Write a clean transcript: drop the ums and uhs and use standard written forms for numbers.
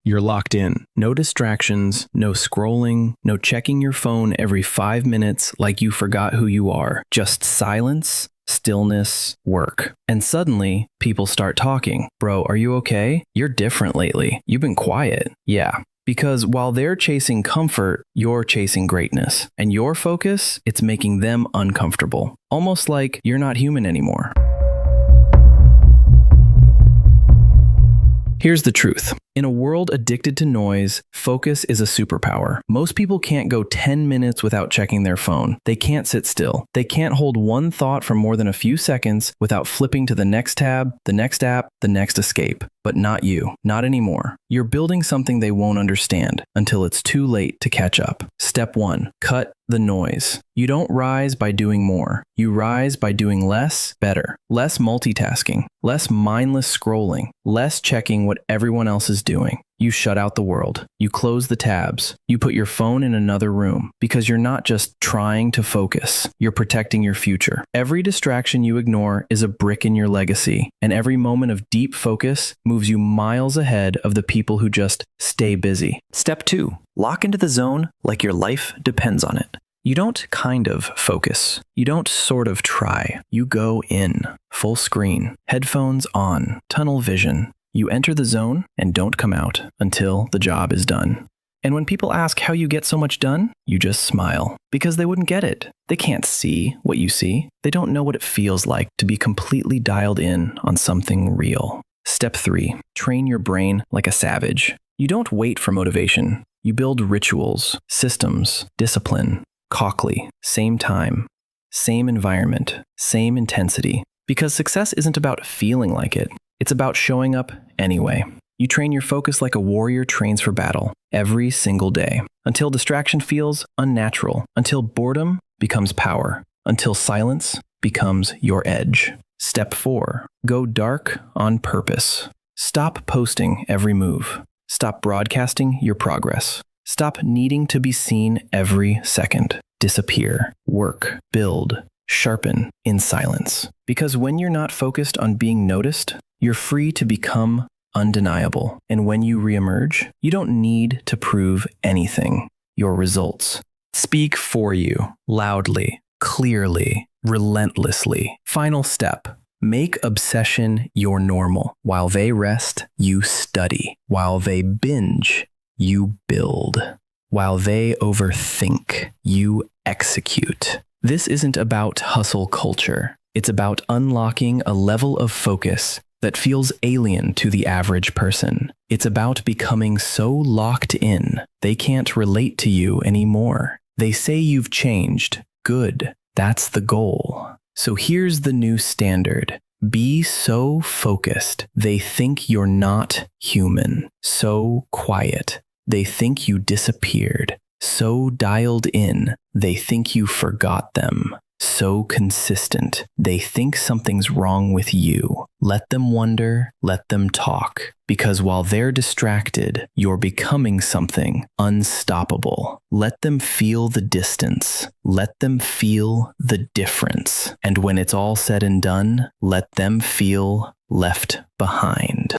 you're locked in. No distractions, no scrolling, no checking your phone every 5 minutes like you forgot who you are. Just silence, stillness, work. And suddenly, people start talking. Bro, are you okay? You're different lately. You've been quiet. Yeah. Because while they're chasing comfort, you're chasing greatness. And your focus, it's making them uncomfortable. Almost like you're not human anymore. Here's the truth. In a world addicted to noise, focus is a superpower. Most people can't go 10 minutes without checking their phone. They can't sit still. They can't hold one thought for more than a few seconds without flipping to the next tab, the next app, the next escape. But not you. Not anymore. You're building something they won't understand until it's too late to catch up. Step 1. Cut the noise. You don't rise by doing more. You rise by doing less, better. Less multitasking. Less mindless scrolling. Less checking what everyone else is doing. You shut out the world. You close the tabs. You put your phone in another room because you're not just trying to focus. You're protecting your future. Every distraction you ignore is a brick in your legacy, and every moment of deep focus moves you miles ahead of the people who just stay busy. Step 2. Lock into the zone like your life depends on it. You don't kind of focus. You don't sort of try. You go in. Full screen. Headphones on. Tunnel vision. You enter the zone and don't come out until the job is done. And when people ask how you get so much done, you just smile. Because they wouldn't get it. They can't see what you see. They don't know what it feels like to be completely dialed in on something real. Step 3. Train your brain like a savage. You don't wait for motivation. You build rituals, systems, discipline. Cochlear, same time, same environment, same intensity. Because success isn't about feeling like it. It's about showing up anyway. You train your focus like a warrior trains for battle every single day until distraction feels unnatural, until boredom becomes power, until silence becomes your edge. Step 4. Go dark on purpose. Stop posting every move. Stop broadcasting your progress. Stop needing to be seen every second. Disappear, work, build, sharpen in silence. Because when you're not focused on being noticed, you're free to become undeniable. And when you reemerge, you don't need to prove anything. Your results speak for you, loudly, clearly, relentlessly. Final step. Make obsession your normal. While they rest, you study. While they binge, you build. While they overthink, you execute. This isn't about hustle culture. It's about unlocking a level of focus that feels alien to the average person. It's about becoming so locked in, they can't relate to you anymore. They say you've changed. Good. That's the goal. So here's the new standard. Be so focused, they think you're not human. So quiet, they think you disappeared. So dialed in, they think you forgot them. So consistent, they think something's wrong with you. Let them wonder, let them talk. Because while they're distracted, you're becoming something unstoppable. Let them feel the distance. Let them feel the difference. And when it's all said and done, let them feel left behind.